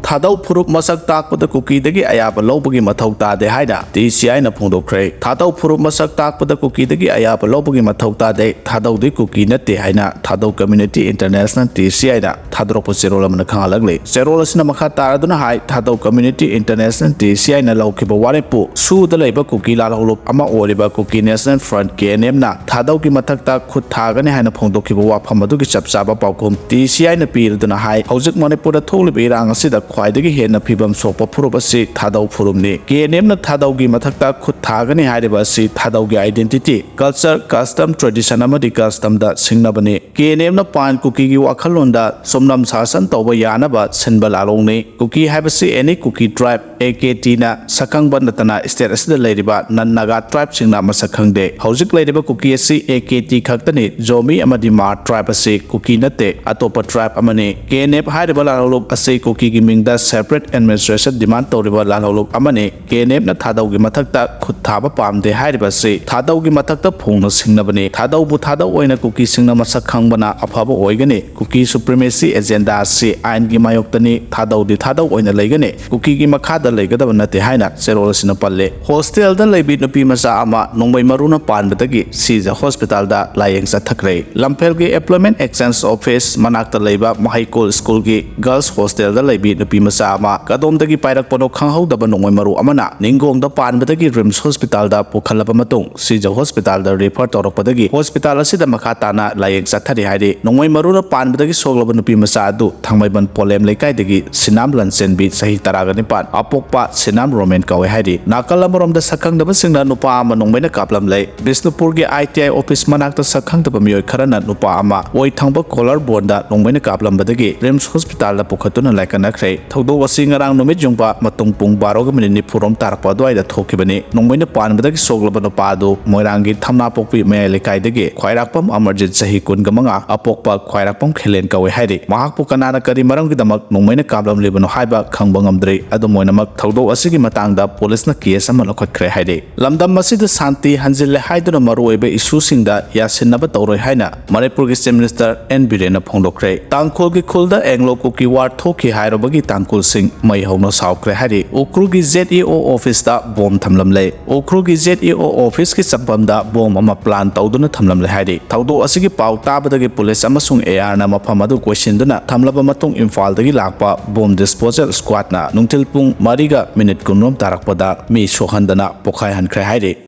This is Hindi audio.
थादौ फुरुप मसक ताकपद कुकीदगी अयाब लौबगी मथौ तादे हाइना TCI ना फोंदोखरे थादौ फुरुप मसक ताकपद कुकीदगी अयाब लौबगी मथौ तादे थादौदी कुकी नते हाइना थादौ कम्युनिटी इंटरनेशनल TCI ना थादरोप सेरोल अमना खांगलगले सेरोल असिना मखा तारदुना हाइ थादौ कम्युनिटी इंटरनेशनल TCI ना लौखिबा वारेपु सुद लैबा कुकी लालौलुप अमा ओरिबा कुकी नेशनल फ्रंट KNM ना थादौ की मथकता खुद थागने हाइना फोंदोखिबा वाफम अदुगी चपचाबा पाउकुम TCI ना पीरदुना हाइ हौजिक मणिपुरदा थोक्लिबा इरांग असिदा ख्वाइदगी हेन्ना फिबम सोकपा फुरुप असि थादौ फुरुपनि KNM ना थादौ की मथकता खुद थागने हाइरिबा असि थादौ की आइडेंटिटी कल्चर कस्टम ट्रेडिशन अमदि कस्टम दा सिंगनबनि KNM ना पान कुकी की वाखलोंदा सोमनम शासन तौबा यानबा सिनबा लालोंनि कुकी हाइबसि एनी कुकी ट्राइब AKT ना सकंगबा नतना स्टेट असिदा लैरिबा नन नागा ट्राइब सिंगना मसखंगदे हौजिक लैरिबा कुकी असि AKT खक्तनि जोमी अमदि मा ट्राइब असि कुकी नते अतोपा ट्राइब अमनि KNF हाइरिबा लालोलुप असि कुकी की मिंगदा सेपरेट एडमिनिस्ट्रेशन डिमांड तौरिबा लालोलुप अमनि KNF ना थादौगी मथकता खुद थाबा पामदे हाइरिबा असि थादौगी मथकता फोंनो सिंगनबनि थादौबु थादौ ओइना कुकी सिंगना मसक खंगबना अफाबा ओइगनि कुकी सुप्रीमेसी एजेंडा असि आइन की मायोक्तनि थादौदी थादौ ओइना लैगनि कुकी की मखादा लैगदब नते हाइना सेरोलसिना पल्ले हॉस्टेल दा लैबि नुपी मचा अमा नोंबै मरुना पानबदगी सीजा हॉस्पिटल दा लायेंग चथखरे लम्फेल की एम्प्लॉयमेंट एक्सचेंज ऑफिस मनाक्ता लैबा महाइकोल स्कूल की गर्ल्स हॉस्टेल दा लैबि नुपी मचा अमा कदोमदगी पाइरकपनो खंहौदब नोंबै मरु अमना निंगोंग दा पानबदगी रिम्स हॉस्पिटल दा पुखलबा मतुंग सीजा हॉस्पिटल दा रेफर तौरकपदगी हॉस्पिटल असिदा मखा ताना लायेंग चथरि हाइदे नोंबै मरुना पानबदगी सोगलब नुपी मचा अदु थांमैबन पोलेम लेकाइदगी सिनाम लनसेनबी सही तरागनिपान अपोक्पा सिनाम रोमेन कवे हाइदे नाकल अमरोमदा सखंगदब सिंगना नुपा अमा नोंबैना कापलम लै बिष्णुपुर की ITI ऑफिस मनाक्ता सखंगदब मियोय खरना नुपा अमा ओइ थांबा कोलर बोर्डा नोंबैना कापलमबदगी रिम्स हॉस्पिटल दा पुखतुना लाइकनखरे थौदो वसी ngarang numit jungpa matung pung 12 furom tarpa adwaida thokibani nongmoina panbadagi soglaba no padu moirangi thamna pokpi me lekaidagi khwairakpam amarjit sahi kungamanga apokpa khwairakpam khelen kawe hairi mahakpu kanana kari maranggi damak nongmoina kablam lebano haiba khangbangam dre adu moinamak thaudo asigi matangda police na case ama lokhotkre hairi lamdam masida santi hanjille haiduna maruoiba issue singda yasinaba tawroi haina manipur gi chief minister N Biren phongdokre tangkhol gi khulda englo kuki war thoki hairobagi tangkhol sing mai hauno saukre hari ukru gi ZEO office da bom thamlam le ukru gi ZEO office ki sampam da bom ama plan tawduna thamlam le hari thaudo asigi pau tabadagi police amasung AR na mafam adu question duna thamlaba matung imphal dagi lakpa bom disposal squad na nungtil pung mariga minute kunrom tarakpada mi sohandana pokhai hankre hari